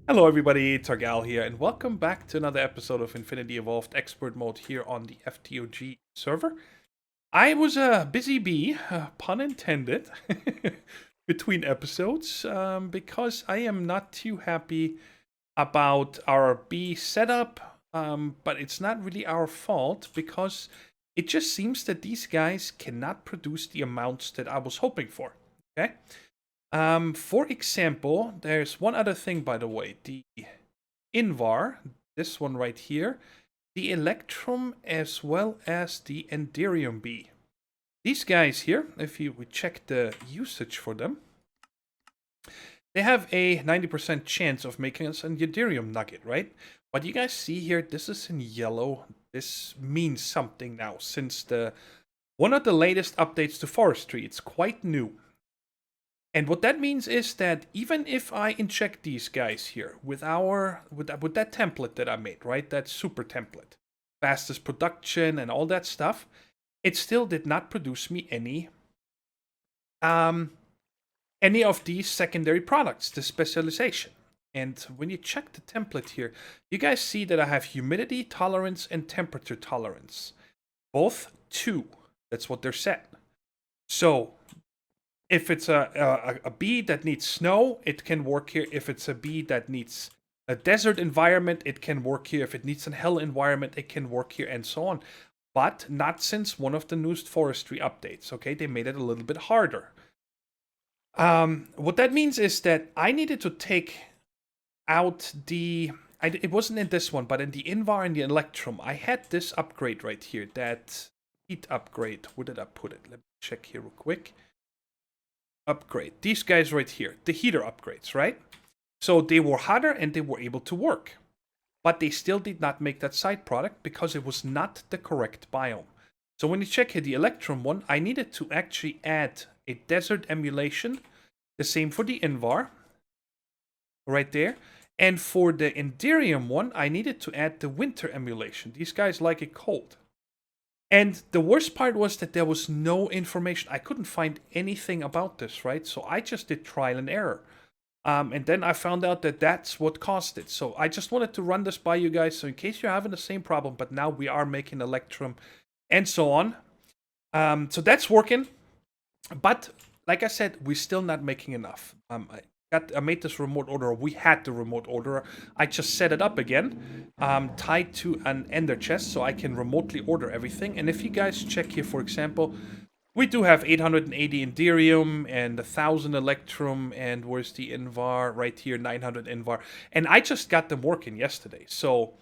Hello everybody, Thorgal here, and welcome back to another episode of Infinity Evolved Expert Mode here on the FTOG server. I was a busy bee, pun intended, between episodes, because I am not too happy about our bee setup, but it's not really our fault, because it just seems that these guys cannot produce the amounts that I was hoping for, okay? For example, there's one other thing, by the way. The Invar, this one right here, the Electrum as well as the Enderium bee. These guys here, if we check the usage for them, they have a 90% chance of making us an Enderium nugget, right? But you guys see here, this is in yellow. This means something now, since one of the latest updates to forestry. It's quite new. And what that means is that even if I inject these guys here with that template that I made, right, that super template, fastest production and all that stuff, it still did not produce me any of these secondary products, the specialization. And when you check the template here, you guys see that I have humidity tolerance and temperature tolerance, both 2. That's what they're set. So if it's a bee that needs snow, it can work here. If it's a bee that needs a desert environment, it can work here. If it needs a hell environment, it can work here, and so on. But not since one of the newest forestry updates, okay? They made it a little bit harder. What that means is that I needed to take out it wasn't in this one, but in the Invar and the Electrum, I had this upgrade right here, that heat upgrade. Where did I put it? Let me check here real quick. Upgrade. These guys right here, the heater upgrades, right? So they were hotter and they were able to work. But they still did not make that side product because it was not the correct biome. So when you check here the Electrum one, I needed to actually add a desert emulation. The same for the Invar. Right there. And for the Enderium one, I needed to add the winter emulation. These guys like it cold. And the worst part was that there was no information. I couldn't find anything about this, right? So I just did trial and error. And then I found out that that's what caused it. So I just wanted to run this by you guys. So in case you're having the same problem, but now we are making Electrum and so on. So that's working. But like I said, we're still not making enough. I made this remote order. We had the remote order. I just set it up again, tied to an ender chest, so I can remotely order everything. And if you guys check here, for example, we do have 880 Enderium and 1000 Electrum, and where's the Invar? Right here, 900 Invar. And I just got them working yesterday, so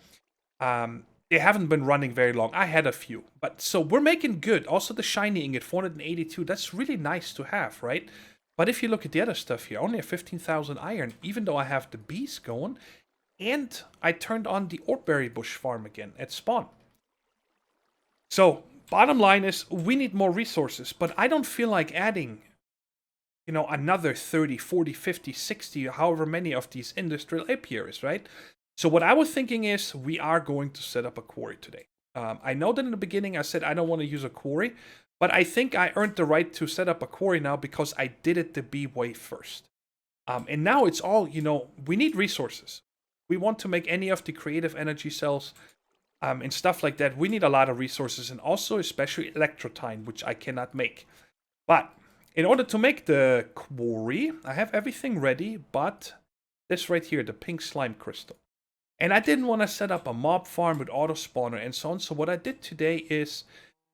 they haven't been running very long. I had a few, but so we're making good. Also, the shiny ingot, 482. That's really nice to have, right? But if you look at the other stuff here, only have 15,000 iron, even though I have the bees going. And I turned on the Ortberry bush farm again at spawn. So, bottom line is, we need more resources. But I don't feel like adding, another 30, 40, 50, 60, however many of these industrial apiaries, right? So what I was thinking is, we are going to set up a quarry today. I know that in the beginning I said I don't want to use a quarry. But I think I earned the right to set up a quarry now because I did it the bee way first. And now it's all, we need resources. We want to make any of the creative energy cells and stuff like that. We need a lot of resources, and also especially electrotine, which I cannot make. But in order to make the quarry, I have everything ready, but this right here, the pink slime crystal. And I didn't want to set up a mob farm with auto spawner and so on. So what I did today is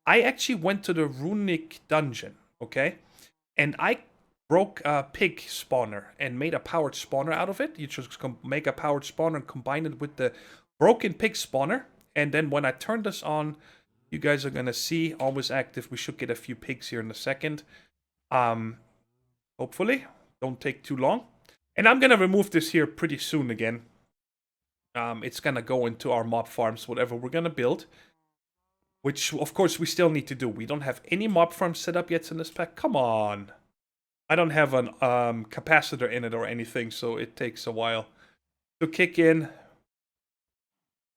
I actually went to the runic dungeon, okay? And I broke a pig spawner and made a powered spawner out of it. You just make a powered spawner and combine it with the broken pig spawner. And then when I turn this on, you guys are going to see, always active. We should get a few pigs here in a second. Hopefully. Don't take too long. And I'm going to remove this here pretty soon again. It's going to go into our mob farms, whatever we're going to build. Which, of course, we still need to do. We don't have any mob farms set up yet in this pack. Come on. I don't have an capacitor in it or anything, so it takes a while to kick in.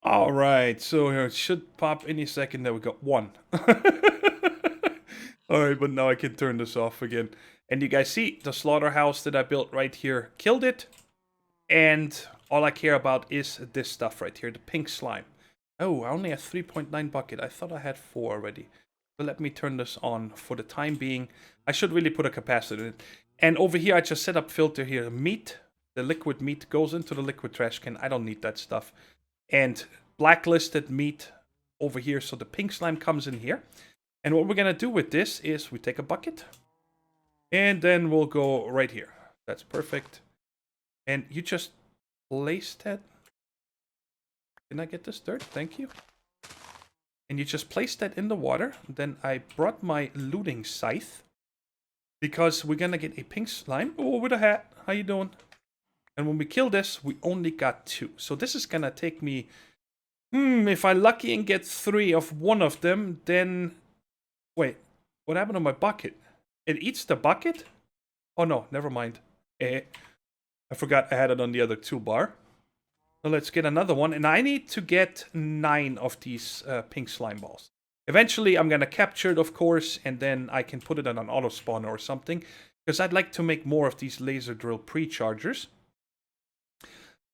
Alright, so here it should pop any second. There we go. 1. Alright, but now I can turn this off again. And you guys see, the slaughterhouse that I built right here killed it. And all I care about is this stuff right here, the pink slime. Oh, I only have 3.9 bucket. I thought I had 4 already. So let me turn this on for the time being. I should really put a capacitor in it. And over here, I just set up filter here. Meat, the liquid meat goes into the liquid trash can. I don't need that stuff. And blacklisted meat over here. So the pink slime comes in here. And what we're going to do with this is we take a bucket. And then we'll go right here. That's perfect. And you just place that. Can I get this dirt? Thank you. And you just place that in the water. Then I brought my looting scythe. Because we're going to get a pink slime. Oh, with a hat. How you doing? And when we kill this, we only got 2. So this is going to take me... if I'm lucky and get 3 of one of them, then... Wait, what happened to my bucket? It eats the bucket? Oh no, never mind. I forgot I had it on the other toolbar. So let's get another one. And I need to get 9 of these pink slime balls. Eventually, I'm going to capture it, of course, and then I can put it on an auto spawner or something. Because I'd like to make more of these laser drill pre-chargers.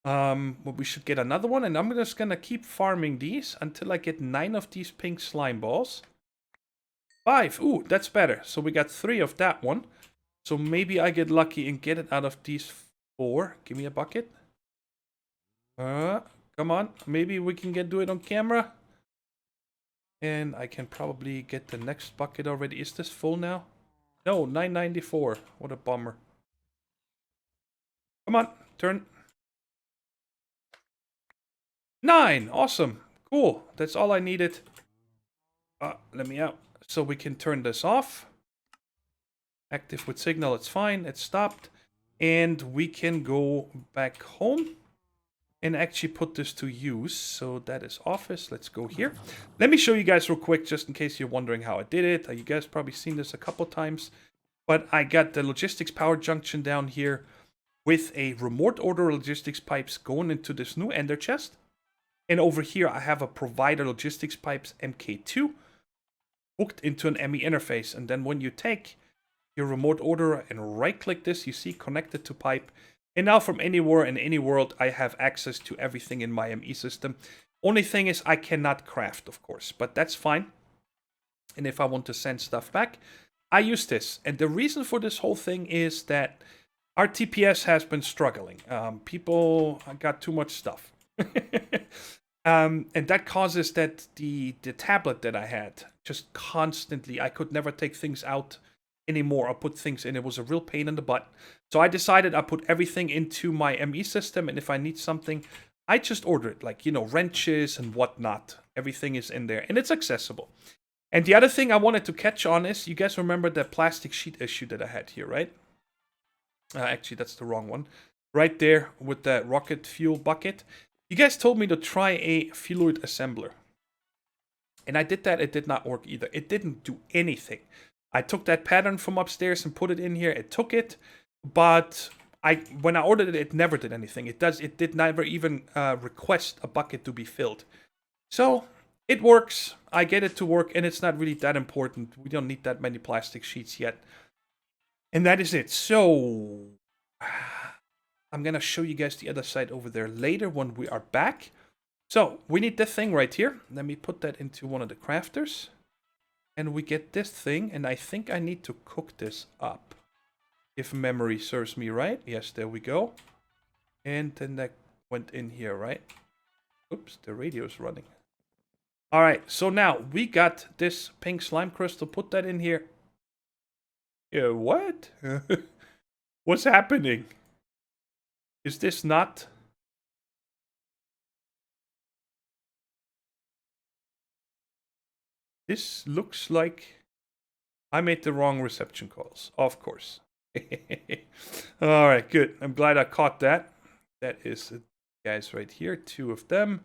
But we should get another one. And I'm just going to keep farming these until I get 9 of these pink slime balls. 5. Ooh, that's better. So we got 3 of that one. So maybe I get lucky and get it out of these 4. Give me a bucket. Come on. Maybe we can do it on camera. And I can probably get the next bucket already. Is this full now? No, 994. What a bummer. Come on, turn. 9. Awesome. Cool. That's all I needed. Let me out. So we can turn this off. Active with signal. It's fine. It's stopped. And we can go back home. And actually put this to use. So that is office. Let's go here. Let me show you guys real quick, just in case you're wondering how I did it. You guys probably seen this a couple times. But I got the logistics power junction down here with a remote order logistics pipes going into this new ender chest. And over here I have a provider logistics pipes MK2 hooked into an ME interface. And then when you take your remote order and right click this, you see connected to pipe. And now from anywhere in any world, I have access to everything in my ME system. Only thing is I cannot craft, of course, but that's fine. And if I want to send stuff back, I use this. And the reason for this whole thing is that our TPS has been struggling. People got too much stuff. And that causes that the tablet that I had, just constantly, I could never take things out anymore or put things in. It was a real pain in the butt. So I decided I put everything into my ME system, and if I need something, I just order it, like, you know, wrenches and whatnot. Everything is in there, and it's accessible. And the other thing I wanted to catch on is, you guys remember that plastic sheet issue that I had here, right? Actually, that's the wrong one. Right there with the rocket fuel bucket. You guys told me to try a fluid assembler. And I did that. It did not work either. It didn't do anything. I took that pattern from upstairs and put it in here. It took it, but when I ordered it, it never did anything. It did never even request a bucket to be filled. So it works. I get it to work, and it's not really that important. We don't need that many plastic sheets yet. And that is it. So I'm going to show you guys the other side over there later when we are back. So we need this thing right here. Let me put that into one of the crafters. And we get this thing, and I think I need to cook this up. If memory serves me right. Yes, there we go. And then that went in here, right? Oops, the radio's running. Alright, so now we got this pink slime crystal. Put that in here. Yeah, what? What's happening? Is this not... This looks like I made the wrong reception calls, of course. Alright, good. I'm glad I caught that. That is it, guys, right here. 2 of them.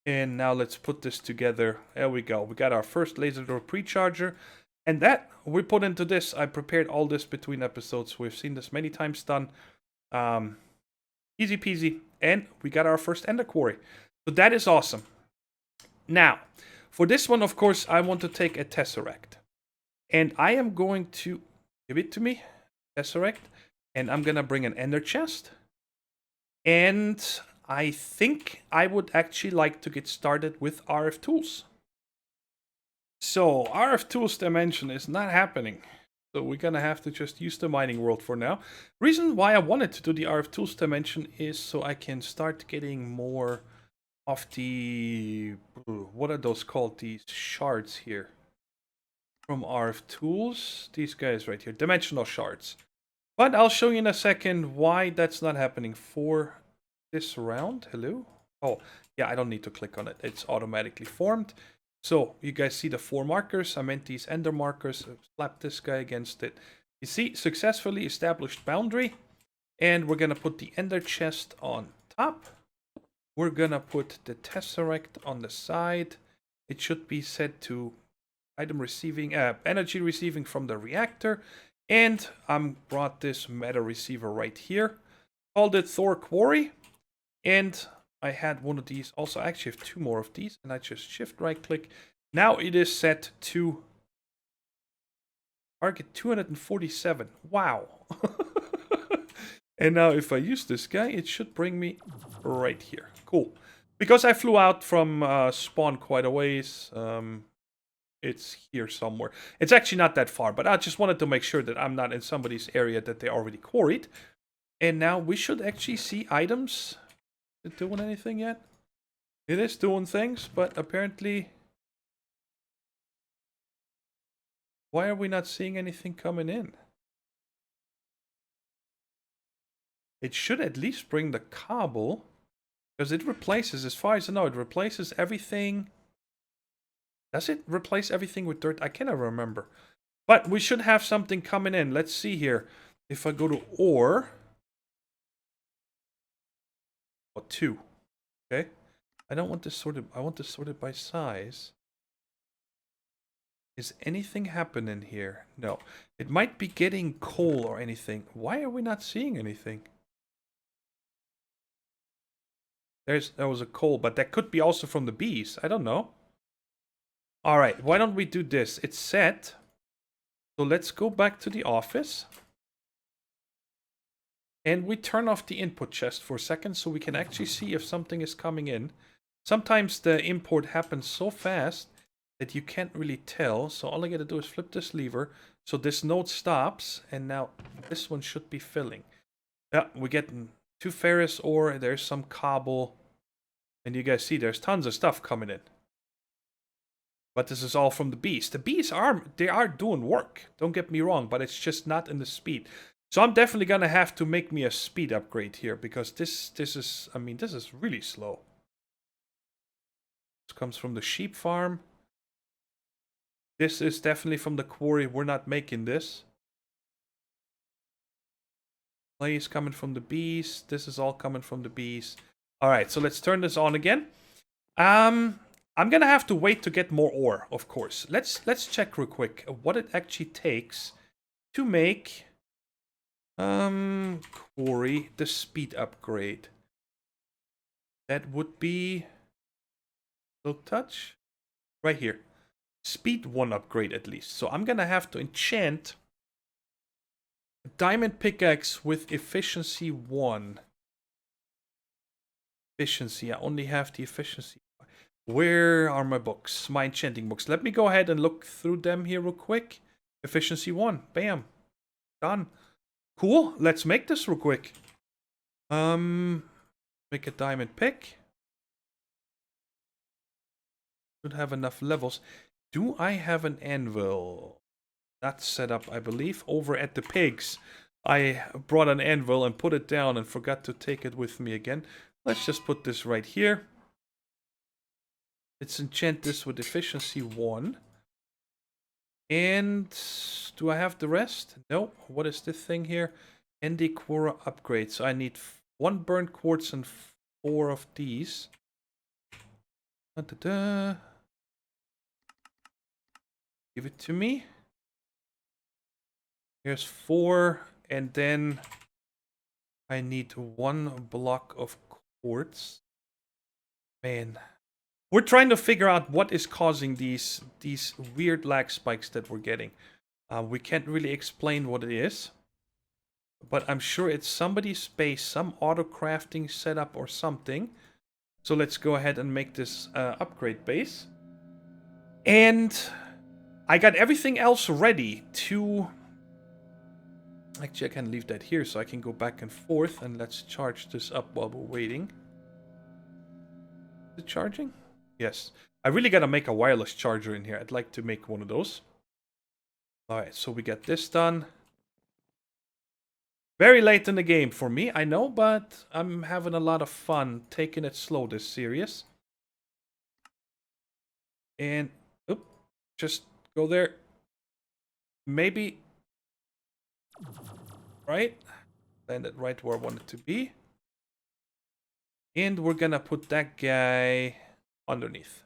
And now let's put this together. There we go. We got our first laser door pre-charger. And that we put into this. I prepared all this between episodes. We've seen this many times done. Easy peasy. And we got our first ender quarry. So that is awesome. Now, for this one, of course, I want to take a tesseract. And I am going to give it to me. Tesseract. And I'm going to bring an ender chest. And I think I would actually like to get started with RF tools. So RF tools dimension is not happening. So we're gonna have to just use the mining world for now. Reason why I wanted to do the RF tools dimension is so I can start getting more of the, what are those called? These shards here. From RF tools, these guys right here, dimensional shards. But I'll show you in a second why that's not happening for this round. Hello? Oh, yeah, I don't need to click on it. It's automatically formed. So you guys see the 4 markers. I meant these ender markers. Slap this guy against it. You see, successfully established boundary. And we're going to put the ender chest on top. We're going to put the tesseract on the side. It should be set to item receiving, energy receiving from the reactor. And I brought this meta receiver right here. Called it Quarry. And I had one of these. Also, I actually have 2 more of these. And I just shift right click. Now it is set to target 247. Wow. And now if I use this guy, it should bring me right here. Cool. Because I flew out from spawn quite a ways. It's here somewhere. It's actually not that far, but I just wanted to make sure that I'm not in somebody's area that they already quarried. And now we should actually see items. Is it doing anything yet? It is doing things, but apparently... Why are we not seeing anything coming in? It should at least bring the cobble. Because it replaces, as far as I know, it replaces everything... Does it replace everything with dirt? I cannot remember. But we should have something coming in. Let's see here. If I go to ore. Oh, 2. Okay. I don't want this sorted. I want this sorted by size. Is anything happening here? No. It might be getting coal or anything. Why are we not seeing anything? There was a coal, but that could be also from the bees. I don't know. Alright, why don't we do this? It's set. So let's go back to the office. And we turn off the input chest for a second so we can actually see if something is coming in. Sometimes the import happens so fast that you can't really tell. So all I gotta do is flip this lever. So this node stops. And now this one should be filling. Yeah, we're getting 2 ferrous ore. There's some cobble. And you guys see there's tons of stuff coming in. But this is all from the bees. The bees are doing work. Don't get me wrong, but it's just not in the speed. So I'm definitely gonna have to make me a speed upgrade here because this is, I mean, this is really slow. This comes from the sheep farm. This is definitely from the quarry. We're not making this. Clay is coming from the bees. This is all coming from the bees. All right, so let's turn this on again. I'm gonna have to wait to get more ore, of course. Let's check real quick what it actually takes to make Quarry the speed upgrade. That would be Silk Touch right here. Speed 1 upgrade at least. So I'm gonna have to enchant a diamond pickaxe with efficiency 1. Efficiency, I only have the efficiency. Where are my books? My enchanting books. Let me go ahead and look through them here real quick. Efficiency 1. Bam. Done. Cool. Let's make this real quick. Make a diamond pick. Should have enough levels. Do I have an anvil? That's set up, I believe, over at the pigs. I brought an anvil and put it down and forgot to take it with me again. Let's just put this right here. Let's enchant this with efficiency 1. And do I have the rest? No. What is this thing here? ND Quora upgrade. So I need 1 burnt quartz and 4 of these. Da-da-da. Give it to me. Here's 4. And then I need 1 block of quartz. Man. We're trying to figure out what is causing these weird lag spikes that we're getting. We can't really explain what it is. but I'm sure it's somebody's base, some auto crafting setup or something. So let's go ahead and make this upgrade base. And I got everything else ready to... Actually, I can leave that here so I can go back and forth, and let's charge this up while we're waiting. Is it charging? Yes. I really gotta make a wireless charger in here. I'd like to make one of those. Alright, so we get this done. Very late in the game for me, I know, but I'm having a lot of fun taking it slow this series. And, oop, just go there. Maybe, right? Land it right where I want it to be. And we're gonna put that guy underneath.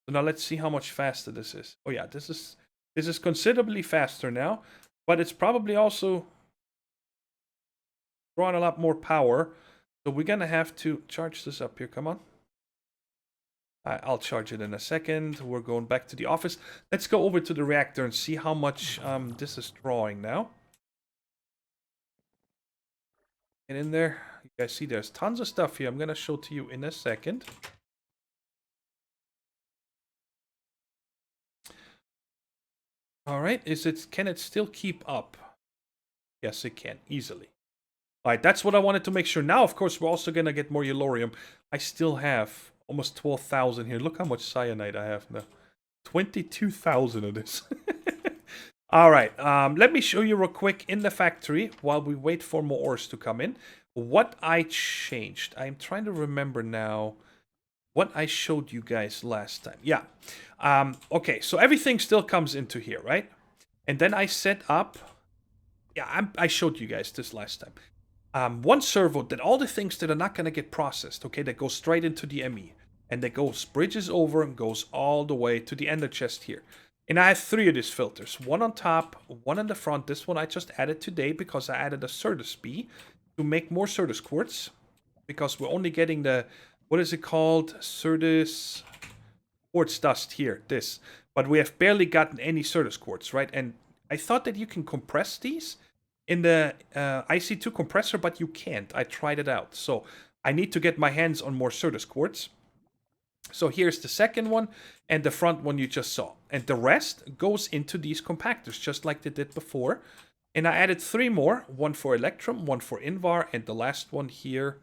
So now let's see how much faster this is. Oh yeah, this is considerably faster now, but it's probably also drawing a lot more power. So we're gonna have to charge this up here. Come on. I'll charge it in a second. We're going back to the office. Let's go over to the reactor and see how much this is drawing now. And in there, you guys see there's tons of stuff here. I'm gonna show to you in a second. All right, can it still keep up? Yes, it can, easily. All right, that's what I wanted to make sure. Now, of course, we're also going to get more Yellorium. I still have almost 12,000 here. Look how much cyanide I have now. 22,000 of this. All right, let me show you real quick in the factory while we wait for more ores to come in. What I changed. I'm trying to remember now what I showed you guys last time. Yeah. Okay, so everything still comes into here, right? And then I set up... Yeah, I showed you guys this last time. One servo that all the things that are not going to get processed, okay, that go straight into the ME. And that goes, bridges over and goes all the way to the ender chest here. And I have 3 of these filters. One on top, one on the front. This one I just added today because I added a Certus B to make more Certus quartz. Because we're only getting the... What is it called? Certus quartz dust here, this. But we have barely gotten any Certus quartz, right? And I thought that you can compress these in the IC2 compressor, but you can't. I tried it out. So I need to get my hands on more Certus quartz. So here's the second one, and the front one you just saw. And the rest goes into these compactors, just like they did before. And I added 3 more, one for Electrum, one for Invar, and the last one here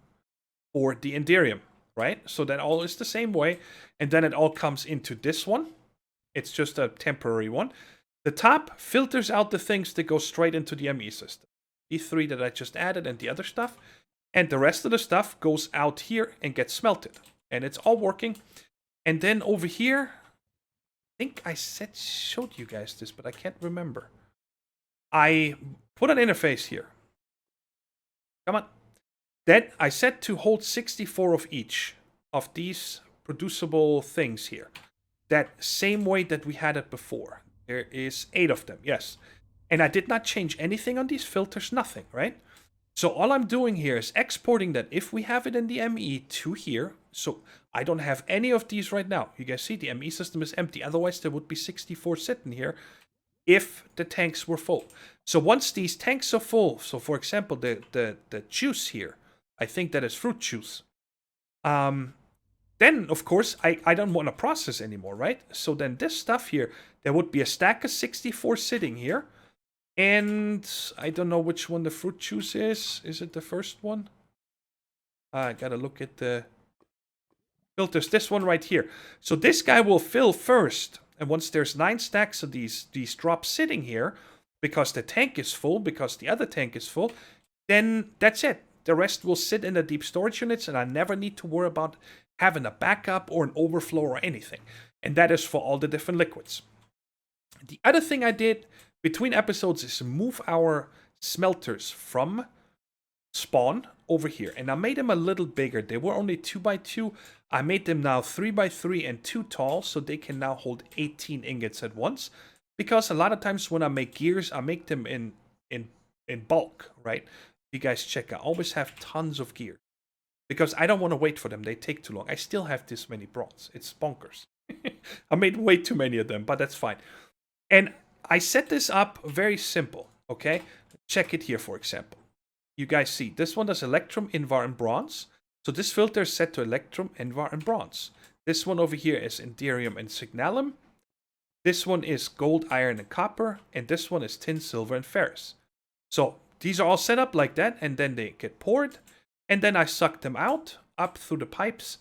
for the Enderium, right? So that all is the same way. And then it all comes into this one. It's just a temporary one. The top filters out the things that go straight into the ME system. These 3 that I just added and the other stuff. And the rest of the stuff goes out here and gets smelted. And it's all working. And then over here, I think I showed you guys this, but I can't remember. I put an interface here. Come on. Then I set to hold 64 of each of these producible things here. That same way that we had it before. There is 8 of them, yes. And I did not change anything on these filters, nothing, right? So all I'm doing here is exporting that if we have it in the ME to here. So I don't have any of these right now. You guys see the ME system is empty. Otherwise there would be 64 sitting here if the tanks were full. So once these tanks are full, so for example the juice here, I think that is fruit juice. Then of course I don't want to process anymore, right? So then this stuff here, there would be a stack of 64 sitting here. And I don't know which one the fruit juice is. Is it the first one? I gotta look at the filters. This one right here. So this guy will fill first. And once there's 9 stacks of these drops sitting here, because the tank is full, because the other tank is full, then that's it. The rest will sit in the deep storage units, and I never need to worry about having a backup or an overflow or anything. And that is for all the different liquids. The other thing I did between episodes is move our smelters from spawn over here. And I made them a little bigger. They were only 2x2. I made them now 3x3 and 2 tall, so they can now hold 18 ingots at once. Because a lot of times when I make gears, I make them in bulk, right? You guys check, I always have tons of gear. Because I don't want to wait for them. They take too long. I still have this many bronze. It's bonkers. I made way too many of them, but that's fine. And I set this up very simple, okay? Check it here, for example. you guys see, this one does Electrum, Invar, and Bronze. So this filter is set to Electrum, Invar, and Bronze. This one over here is Inderium and Signalum. This one is Gold, Iron, and Copper. And this one is Tin, Silver, and Ferrous. So these are all set up like that, and then they get poured. And then I suck them out, up through the pipes,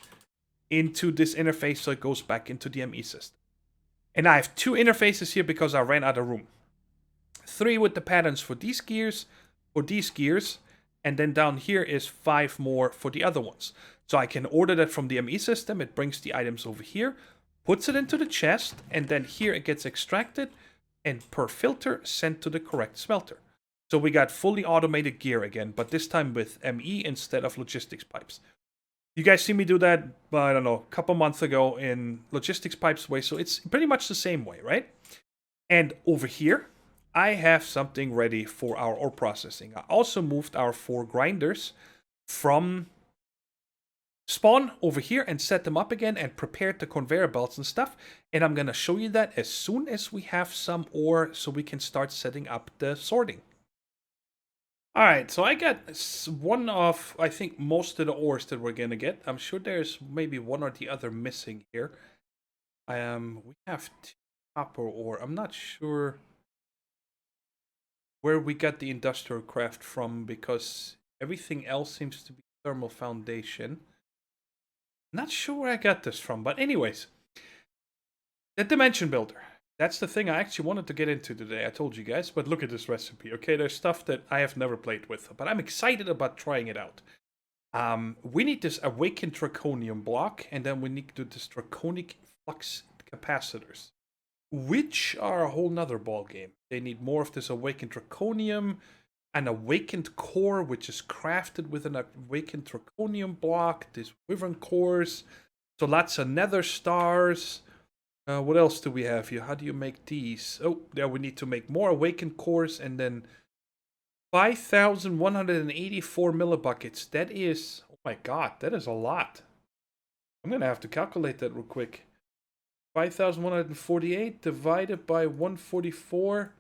into this interface so it goes back into the ME system. And I have 2 interfaces here because I ran out of room. 3 with the patterns for these gears, and then down here is 5 more for the other ones. So I can order that from the ME system, it brings the items over here, puts it into the chest, and then here it gets extracted, and per filter sent to the correct smelter. So we got fully automated gear again, but this time with ME instead of logistics pipes. You guys see me do that, I don't know, a couple months ago in logistics pipes way, so it's pretty much the same way, right? And over here, I have something ready for our ore processing. I also moved our 4 grinders from spawn over here and set them up again and prepared the conveyor belts and stuff. And I'm going to show you that as soon as we have some ore so we can start setting up the sorting. Alright, so I got one of, I think, most of the ores that we're going to get. I'm sure there's maybe one or the other missing here. We have 2 copper ore. I'm not sure where we got the industrial craft from because everything else seems to be thermal foundation. Not sure where I got this from, but anyways. The dimension builder. That's the thing I actually wanted to get into today, I told you guys, but look at this recipe, okay? There's stuff that I have never played with, but I'm excited about trying it out. We need this awakened draconium block, and then we need to do this draconic flux capacitors, which are a whole nother ball game. They need more of this awakened draconium, an awakened core, which is crafted with an awakened draconium block, these wyvern cores, so lots of nether stars. What else do we have here? How do you make these? Oh, yeah, we need to make more awakened cores, and then 5,184 millibuckets. That is, oh my god, that is a lot. I'm gonna have to calculate that real quick. 5,148 divided by 144.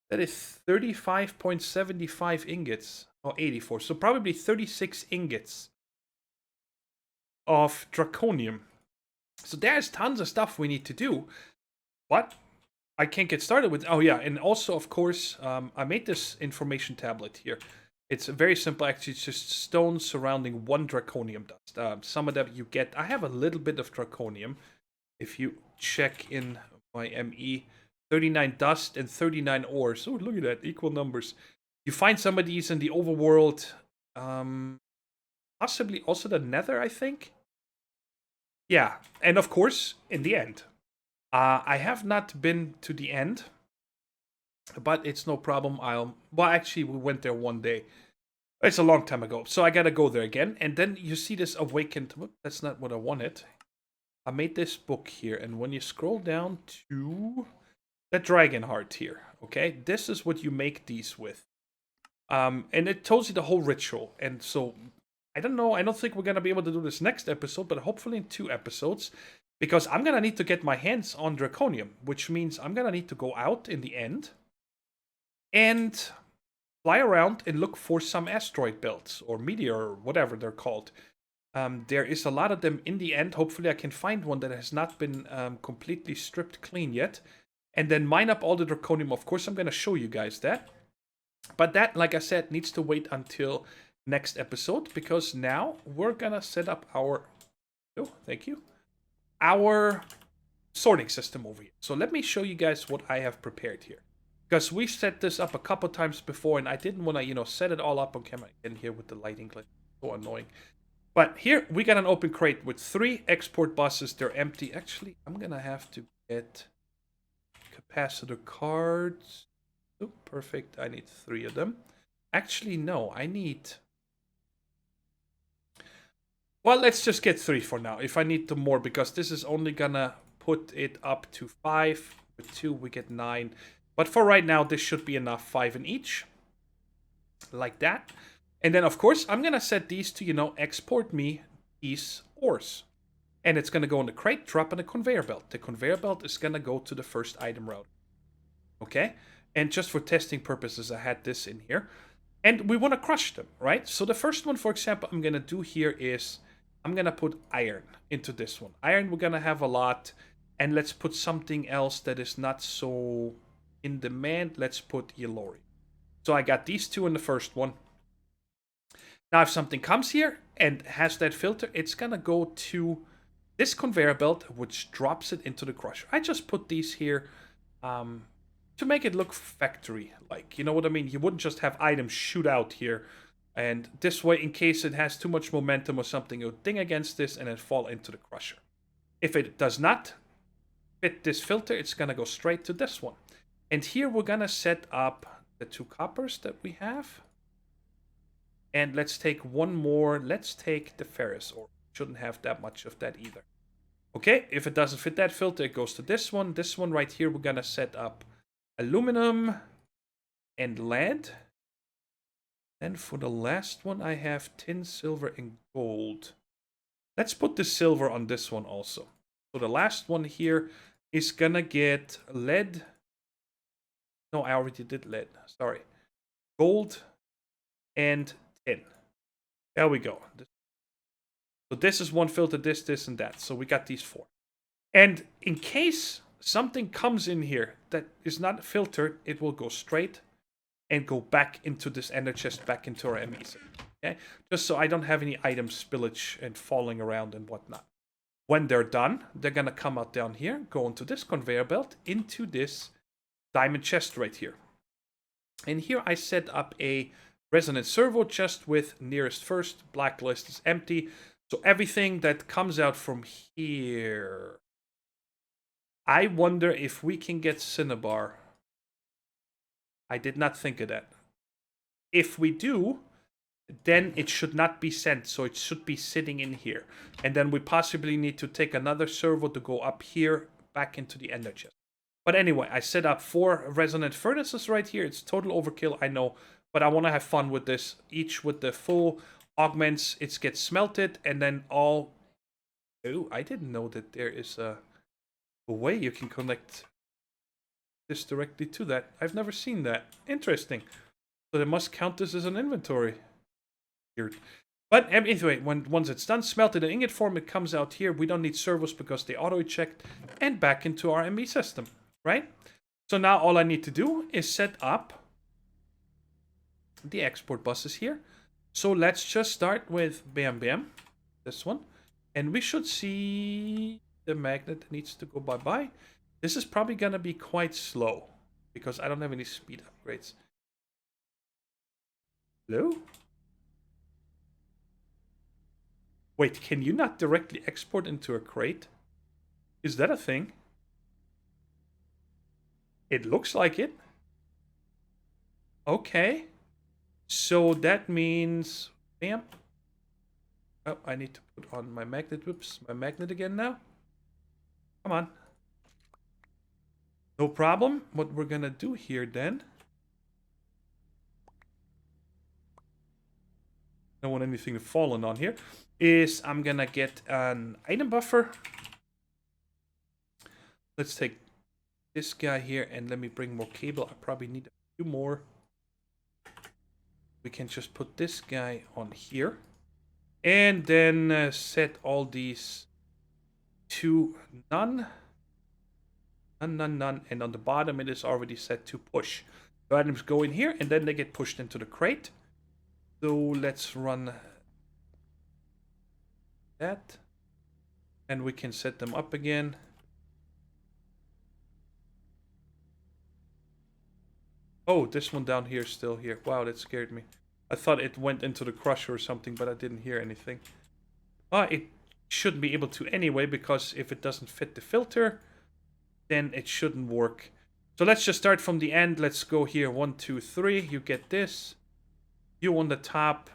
That is 35.75 ingots. Oh, 84. So probably 36 ingots of draconium. So there's tons of stuff we need to do, but I can't get started with. Oh yeah, and also of course, I made this information tablet here. It's very simple, actually. It's just stones surrounding 1 draconium dust. Some of them you get. I have a little bit of draconium. If you check in my ME, 39 dust and 39 ores. Oh, look at that, equal numbers. You find some of these in the overworld, possibly also the nether, I think. Yeah, and of course, in the end. I have not been to the end, but it's no problem. Well, actually, we went there one day. It's a long time ago, so I gotta go there again. And then you see this awakened... Whoop, that's not what I wanted. I made this book here, and when you scroll down to the dragon heart here, okay? This is what you make these with. And it tells you the whole ritual, and so... I don't know, I don't think we're going to be able to do this next episode, but hopefully in 2 episodes, because I'm going to need to get my hands on draconium, which means I'm going to need to go out in the end and fly around and look for some asteroid belts or meteor or whatever they're called. There is a lot of them in the end. Hopefully I can find one that has not been completely stripped clean yet, and then mine up all the draconium. Of course, I'm going to show you guys that, but that, like I said, needs to wait until next episode, because now we're gonna set up our our sorting system over here. So let me show you guys what I have prepared here, because we've set this up a couple times before and I didn't want to set it all up on camera in here with the lighting glitch. So annoying. But here we got an open crate with 3 export buses. They're empty. Actually, I'm gonna have to get capacitor cards. Oh, perfect. I need 3 of them. Actually, no, I need... Well, let's just get 3 for now, if I need them more, because this is only gonna put it up to 5. With 2, we get 9. But for right now, this should be enough, 5 in each. Like that. And then, of course, I'm gonna set these to, export me these ores. And it's gonna go in the crate, drop in a conveyor belt. The conveyor belt is gonna go to the first item route. Okay? And just for testing purposes, I had this in here. And we want to crush them, right? So the first one, for example, I'm going to do here is I'm going to put iron into this one. Iron we're going to have a lot. And let's put something else that is not so in demand. Let's put yellori. So I got these two in the first one. Now if something comes here and has that filter, it's going to go to this conveyor belt, which drops it into the crusher. I just put these here to make it look factory-like. You know what I mean? You wouldn't just have items shoot out here. And this way, in case it has too much momentum or something, it would ding against this and then fall into the crusher. If it does not fit this filter, it's going to go straight to this one. And here we're going to set up the 2 coppers that we have. And let's take one more. Let's take the ferrous ore. Shouldn't have that much of that either. Okay, if it doesn't fit that filter, it goes to this one. This one right here, we're going to set up aluminum and lead. Then for the last one, I have tin, silver, and gold. Let's put the silver on this one also. So the last one here is going to get lead. No, I already did lead. Sorry. Gold and tin. There we go. So this is one filter, this, and that. So we got these 4. And in case something comes in here that is not filtered, it will go straight and go back into this ender chest, back into our MEs. Okay? Just so I don't have any item spillage and falling around and whatnot. When they're done, they're going to come out down here, go into this conveyor belt, into this diamond chest right here. And here I set up a resonant servo chest with nearest first. Blacklist is empty. So everything that comes out from here, I wonder if we can get Cinnabar. I did not think of that. If we do, then it should not be sent, so it should be sitting in here. And then we possibly need to take another servo to go up here, back into the ender chest. But anyway, I set up 4 resonant furnaces right here. It's total overkill, I know, but I want to have fun with this. Each with the full augments, it gets smelted, and then all... Oh, I didn't know that there is a way you can connect this directly to that. I've never seen that. Interesting. So they must count this as an inventory. Weird. But anyway, once it's done, smelted in ingot form, it comes out here. We don't need servos because they auto-eject and back into our ME system, right? So now all I need to do is set up the export buses here. So let's just start with bam bam, this one. And we should see the magnet that needs to go bye-bye. This is probably going to be quite slow because I don't have any speed upgrades. Hello? Wait, can you not directly export into a crate? Is that a thing? It looks like it. Okay. So that means... Bam. Oh, I need to put on my magnet. Whoops, my magnet again now. Come on. No problem. What we're gonna do here then... Don't want anything to fallen on here. Is I'm gonna get an item buffer. Let's take this guy here and let me bring more cable. I probably need a few more. We can just put this guy on here. And then set all these to none. None. And on the bottom it is already set to push. The items go in here and then they get pushed into the crate. So let's run that. And we can set them up again. Oh, this one down here is still here. Wow, that scared me. I thought it went into the crusher or something, but I didn't hear anything. It should be able to anyway, because if it doesn't fit the filter, then it shouldn't work. So let's just start from the end. Let's go here. 1, 2, 3. You get this. You on the top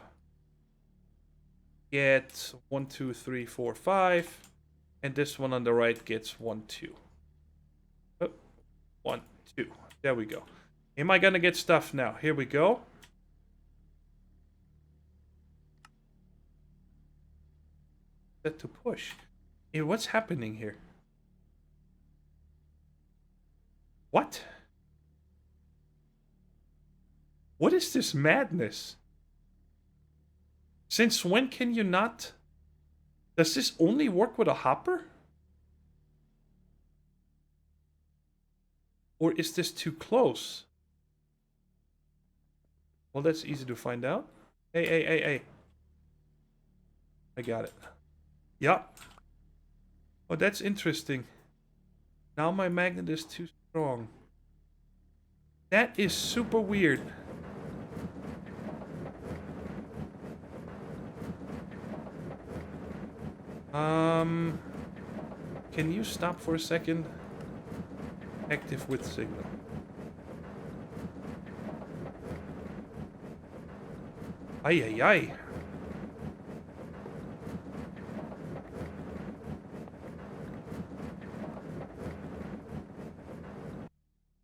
get 1, 2, 3, 4, 5. And this one on the right gets 1, 2. Oh, 1, 2. There we go. Am I gonna get stuff now? Here we go. Set to push. Hey, what's happening here? What? What is this madness? Since when can you not? Does this only work with a hopper? Or is this too close? Well, that's easy to find out. Hey. I got it. Yup. Oh, that's interesting. Now my magnet is too strong. That is super weird. Can you stop for a second? Active with signal. Ay.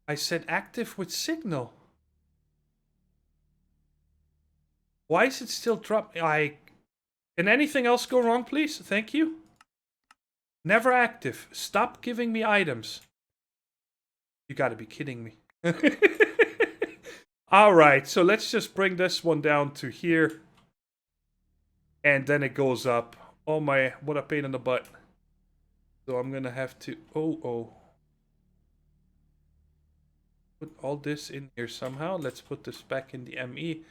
I said active with signal. Why is it still dropping? Can anything else go wrong, please? Thank you. Never active. Stop giving me items. You gotta be kidding me. Alright, so let's just bring this one down to here. And then it goes up. Oh my, what a pain in the butt. So I'm gonna have to... Oh. Put all this in here somehow. Let's put this back in the ME.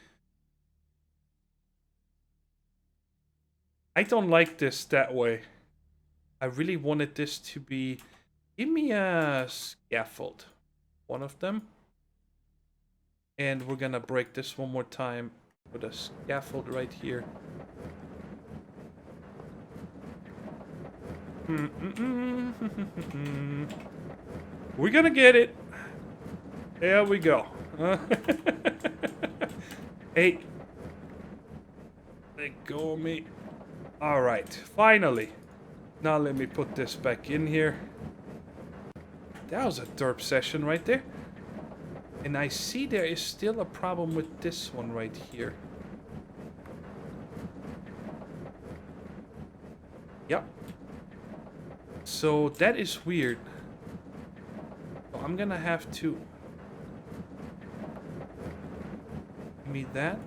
I don't like this that way. I really wanted this to be... Give me a scaffold. One of them. And we're gonna break this one more time. Put a scaffold right here. We're gonna get it. There we go. Hey. Let go of me. Alright, finally. Now let me put this back in here. That was a derp session right there. And I see there is still a problem with this one right here. Yep. So that is weird. So I'm gonna have to... Give me that.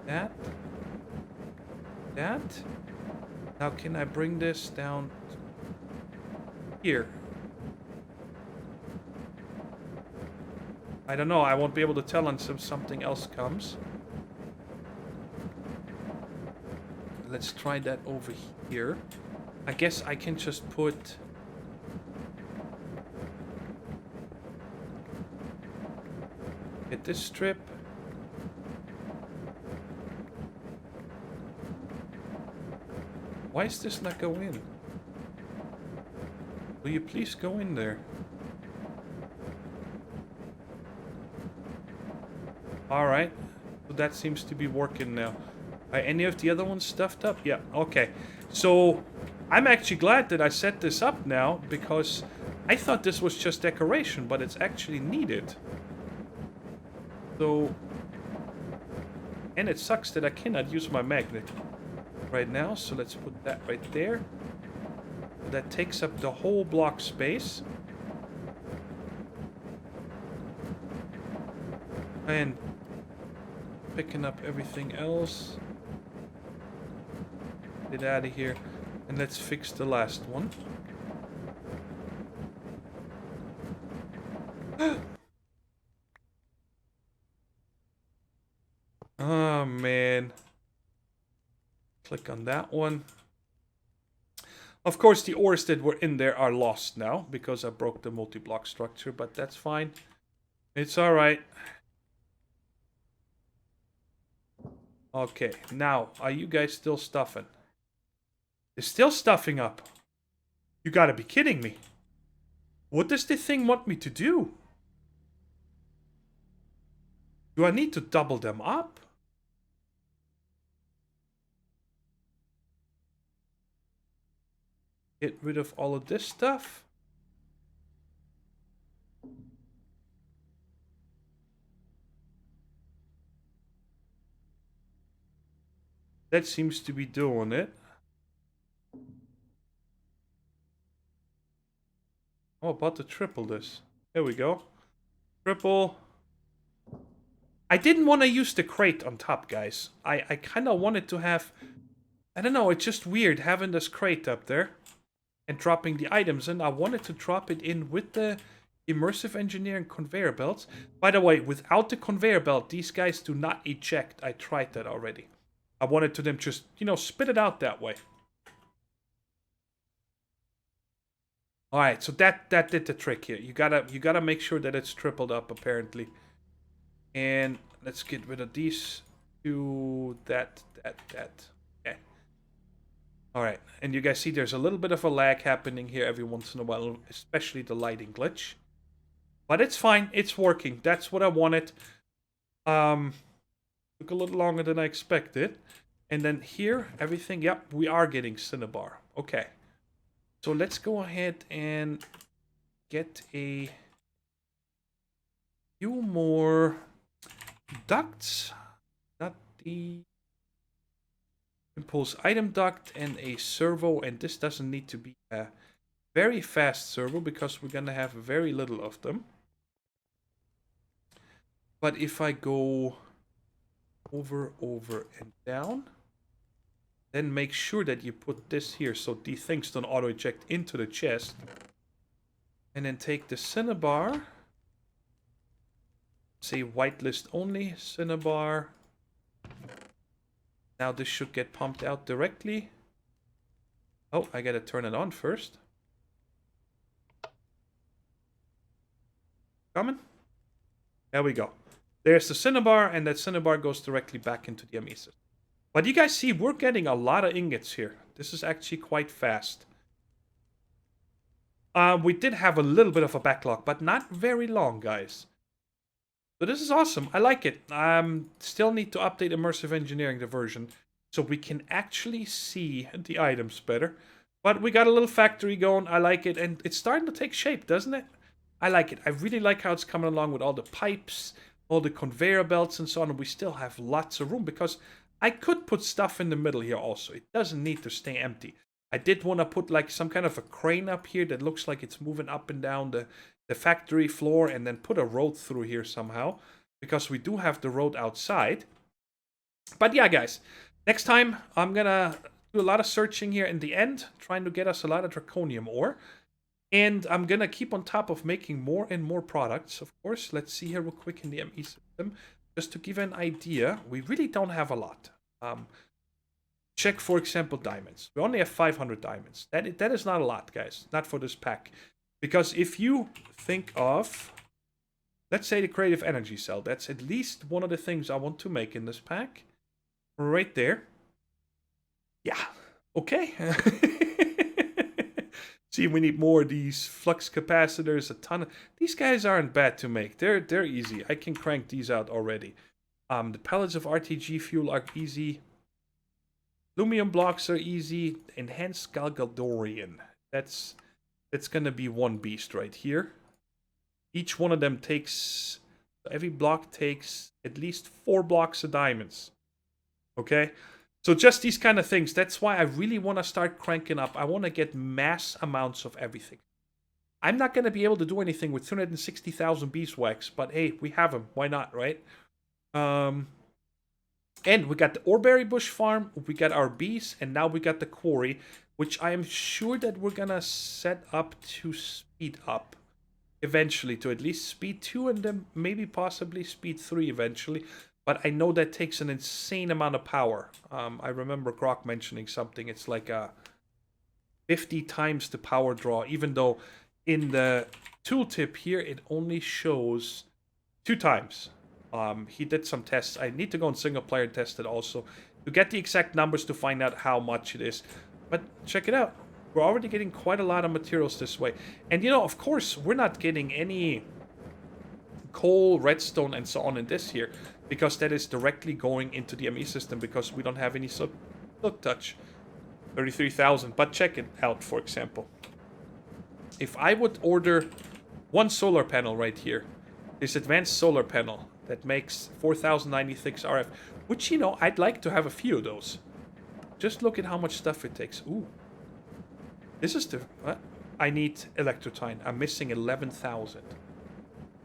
That. Now can I bring this down here? I don't know, I won't be able to tell until something else comes. Let's try that over here. I guess I can just put... Get this strip. Why is this not going in? Will you please go in there? Alright. So that seems to be working now. Are any of the other ones stuffed up? Yeah, okay. So, I'm actually glad that I set this up now, because I thought this was just decoration, but it's actually needed. So... And it sucks that I cannot use my magnet right now, so let's put that right there. That takes up the whole block space. And picking up everything else. Get out of here. And let's fix the last one. Oh, man. Click on that one. Of course, the ores that were in there are lost now, because I broke the multi-block structure, but that's fine. It's alright. Okay, now, are you guys still stuffing? It's still stuffing up. You gotta be kidding me. What does this thing want me to do? Do I need to double them up? Get rid of all of this stuff. That seems to be doing it. I'm about to triple this. There we go. Triple. I didn't want to use the crate on top, guys. I kind of wanted to have... I don't know, it's just weird having this crate up there and dropping the items in. I wanted to drop it in with the immersive engineering conveyor belts. By the way, without the conveyor belt, these guys do not eject. I tried that already. I wanted to them just, you know, spit it out that way. Alright, so that did the trick here. You gotta make sure that it's tripled up, apparently. And let's get rid of these two, that. Okay. Alright, and you guys see there's a little bit of a lag happening here every once in a while, especially the lighting glitch. But it's fine, it's working. That's what I wanted. Took a little longer than I expected. And then here, everything, yep, we are getting Cinnabar. Okay. So let's go ahead and get a few more ducts. Got the impulse item duct and a servo, and this doesn't need to be a very fast servo because we're gonna have very little of them. But if I go over, and down, then make sure that you put this here so these things don't auto-eject into the chest. And then take the Cinnabar. Say whitelist only, Cinnabar. Now this should get pumped out directly. Oh, I gotta turn it on first. Coming? There we go. There's the Cinnabar, and that Cinnabar goes directly back into the ME system. But you guys see, we're getting a lot of ingots here. This is actually quite fast. We did have a little bit of a backlog, but not very long, guys. So this is awesome. I like it. Still need to update Immersive Engineering, the version, so we can actually see the items better. But we got a little factory going. I like it, and it's starting to take shape, doesn't it? I like it. I really like how it's coming along with all the pipes, all the conveyor belts and so on. And we still have lots of room because I could put stuff in the middle here also. It doesn't need to stay empty. I did want to put like some kind of a crane up here that looks like it's moving up and down the factory floor, and then put a road through here somehow, because we do have the road outside. But yeah, guys, next time I'm gonna do a lot of searching here in the end, trying to get us a lot of draconium ore. And I'm gonna keep on top of making more and more products, of course. Let's see here real quick in the ME system. Just to give an idea, we really don't have a lot. Check, for example, diamonds. We only have 500 diamonds. That is not a lot, guys. Not for this pack. Because if you think of, let's say, the creative energy cell, that's at least one of the things I want to make in this pack. Right there. Yeah. Okay. See, we need more of these flux capacitors, a ton of... These guys aren't bad to make. They're easy. I can crank these out already. The pellets of RTG fuel are easy. Lumium blocks are easy. Enhanced Galgadorian. That's gonna be one beast right here. Each one of them takes... Every block takes at least 4 blocks of diamonds. Okay? So just these kind of things. That's why I really want to start cranking up. I want to get mass amounts of everything. I'm not going to be able to do anything with 260,000 beeswax, but hey, we have them. Why not, right? And we got the Oreberry Bush Farm, we got our bees, and now we got the quarry, which I am sure that we're going to set up to speed up eventually, to at least speed 2 and then maybe possibly speed 3 eventually. But I know that takes an insane amount of power. I remember Grok mentioning something. It's like 50 times the power draw, even though in the tooltip here, it only shows 2 times. He did some tests. I need to go on single player and test it also to get the exact numbers to find out how much it is. But check it out. We're already getting quite a lot of materials this way. And, you know, of course, we're not getting any coal, redstone, and so on in this here, because that is directly going into the ME system because we don't have any silk touch. 33,000. But check it out, for example. If I would order one solar panel right here, this advanced solar panel that makes 4096 RF, which, you know, I'd like to have a few of those. Just look at how much stuff it takes. Ooh. This is the... What? I need electrotine. I'm missing 11,000.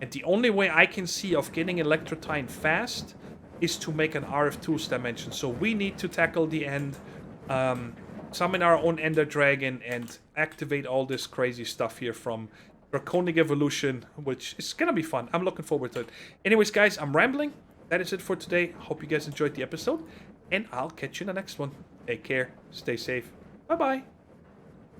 And the only way I can see of getting Electrotine fast is to make an RF2's dimension. So we need to tackle the end, summon our own Ender Dragon, and activate all this crazy stuff here from Draconic Evolution, which is gonna be fun. I'm looking forward to it. Anyways, guys, I'm rambling. That is it for today. Hope you guys enjoyed the episode, and I'll catch you in the next one. Take care. Stay safe. Bye-bye.